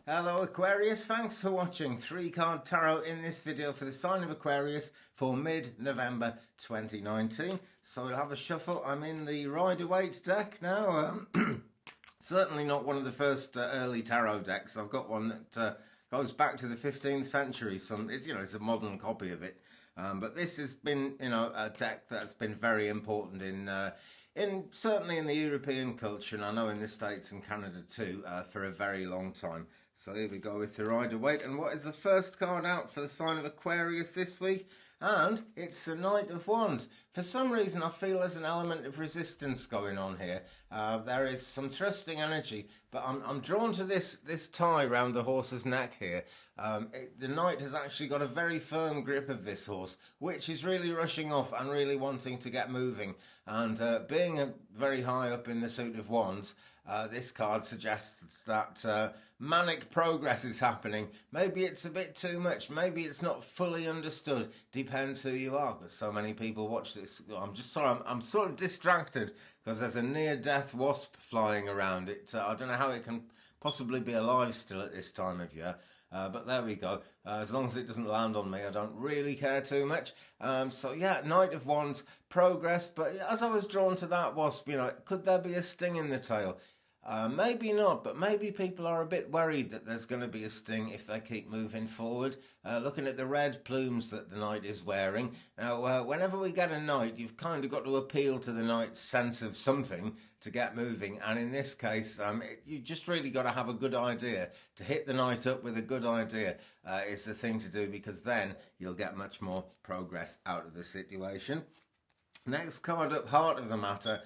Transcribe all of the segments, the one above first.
Hello Aquarius, thanks for watching 3-card tarot in this video for the sign of Aquarius for mid-November 2019. So we'll have a shuffle. I'm in the Rider-Waite deck now. Certainly not one of the first early tarot decks. I've got one that goes back to the 15th century. It's a modern copy of it. But this has been, a deck that's been very important certainly in the European culture, and I know in the States and Canada too, for a very long time. So here we go with the Rider-Waite. And what is the first card out for the sign of Aquarius this week? And it's the Knight of Wands. For some reason, I feel there's an element of resistance going on here. There is some thrusting energy, but I'm drawn to this tie around the horse's neck here. The knight has actually got a very firm grip of this horse, which is really rushing off and really wanting to get moving. And being very high up in the suit of wands, this card suggests that manic progress is happening. Maybe it's a bit too much. Maybe it's not fully understood. Depends who you are, because so many people watch this. I'm just sorry, I'm sort of distracted because there's a near-death wasp flying around it. I don't know how it can possibly be alive still at this time of year. But there we go. As long as it doesn't land on me, I don't really care too much. So yeah, Knight of Wands, progress. But as I was drawn to that wasp, could there be a sting in the tail? Maybe not, but maybe people are a bit worried that there's going to be a sting if they keep moving forward. Looking at the red plumes that the knight is wearing. Now, whenever we get a knight, you've kind of got to appeal to the knight's sense of something to get moving. And in this case, you just really got to have a good idea. To hit the knight up with a good idea is the thing to do, because then you'll get much more progress out of the situation. Next card up, Heart of the Matter.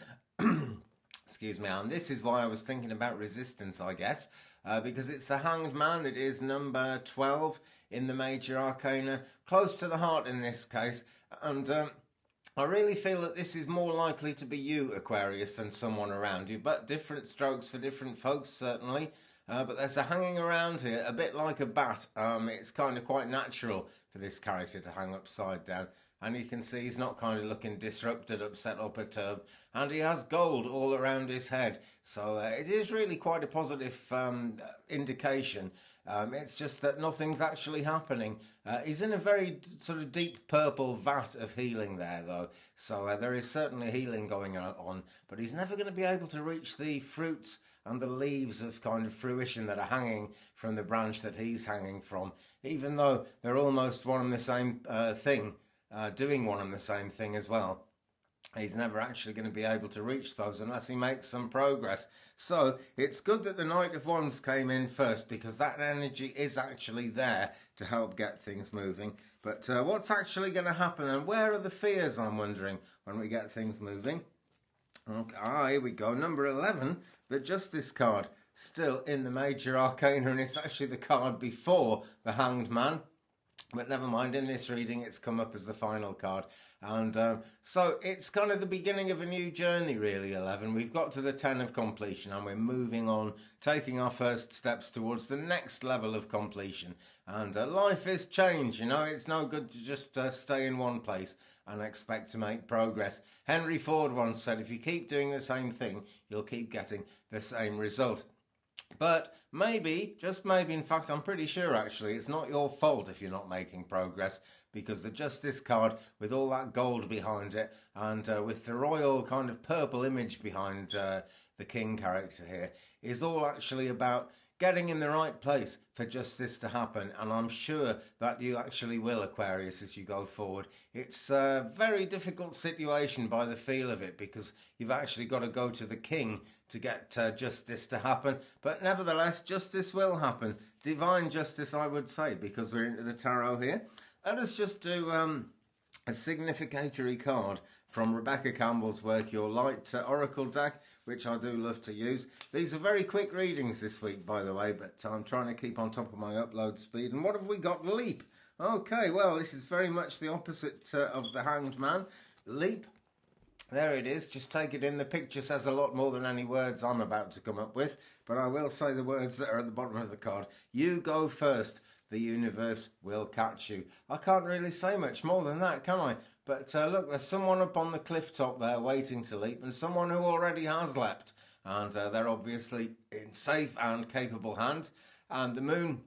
Excuse me, and this is why I was thinking about resistance, I guess, because it's the Hanged Man. It is number 12 in the major arcana, close to the heart in this case, and I really feel that this is more likely to be you, Aquarius, than someone around you, but different strokes for different folks, certainly. But there's a hanging around here, a bit like a bat. It's kind of quite natural for this character to hang upside down. And you can see he's not kind of looking disrupted, upset or perturbed. And he has gold all around his head. So it is really quite a positive indication. It's just that nothing's actually happening. He's in a very sort of deep purple vat of healing there, though. So there is certainly healing going on. But he's never going to be able to reach the fruits and the leaves of kind of fruition that are hanging from the branch that he's hanging from. Even though they're almost one and the same thing. Doing one and the same thing as well. He's never actually going to be able to reach those unless he makes some progress. So it's good that the Knight of Wands came in first, because that energy is actually there to help get things moving. But what's actually going to happen, and where are the fears, I'm wondering, when we get things moving? Okay, here we go. Number 11, the Justice card, still in the major arcana, and it's actually the card before the Hanged Man. But never mind, in this reading it's come up as the final card. And so it's kind of the beginning of a new journey, really, 11. We've got to the 10 of completion and we're moving on, taking our first steps towards the next level of completion. And life is change, it's no good to just stay in one place and expect to make progress. Henry Ford once said, if you keep doing the same thing, you'll keep getting the same result. But maybe, just maybe, in fact, I'm pretty sure actually, it's not your fault if you're not making progress, because the Justice card, with all that gold behind it, and with the royal kind of purple image behind the King character here, is all actually about getting in the right place for justice to happen. And I'm sure that you actually will, Aquarius, as you go forward. It's a very difficult situation by the feel of it, because you've actually got to go to the King to get justice to happen. But nevertheless, justice will happen. Divine justice, I would say, because we're into the tarot here. Let us just do a significatory card from Rebecca Campbell's work, Your Light Oracle deck, which I do love to use. These are very quick readings this week, by the way, but I'm trying to keep on top of my upload speed. And what have we got? Leap. Okay, well, this is very much the opposite of the Hanged Man. Leap. There it is. Just take it in. The picture says a lot more than any words I'm about to come up with, but I will say the words that are at the bottom of the card. You go first. The universe will catch you. I can't really say much more than that, can I? But look, there's someone up on the cliff top there waiting to leap, and someone who already has leapt. And they're obviously in safe and capable hands. And the moon,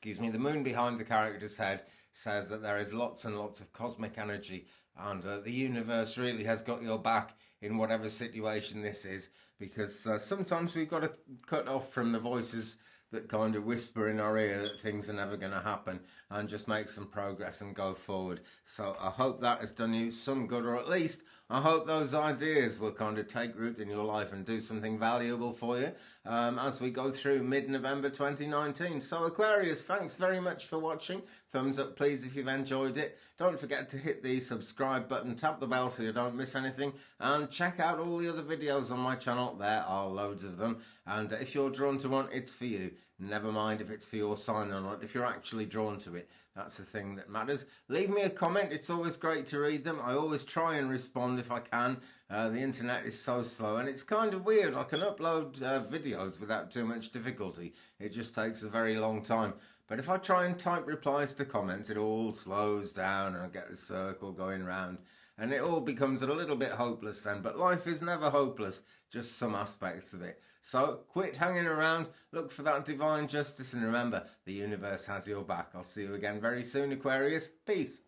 the moon behind the character's head says that there is lots and lots of cosmic energy, and the universe really has got your back in whatever situation this is, because sometimes we've got to cut off from the voices that kind of whisper in our ear that things are never going to happen, and just make some progress and go forward. So I hope that has done you some good, or at least I hope those ideas will kind of take root in your life and do something valuable for you as we go through mid-November 2019. So Aquarius, thanks very much for watching. Thumbs up please if you've enjoyed it. Don't forget to hit the subscribe button, tap the bell so you don't miss anything, and check out all the other videos on my channel. There are loads of them, and if you're drawn to one, it's for you. Never mind if it's for your sign or not, if you're actually drawn to it. That's the thing that matters. Leave me a comment. It's always great to read them. I always try and respond if I can. The internet is so slow, and it's kind of weird. I can upload videos without too much difficulty. It just takes a very long time. But if I try and type replies to comments, it all slows down and I get the circle going round. And it all becomes a little bit hopeless then. But life is never hopeless, just some aspects of it. So quit hanging around, look for that divine justice, and remember, the universe has your back. I'll see you again very soon, Aquarius. Peace.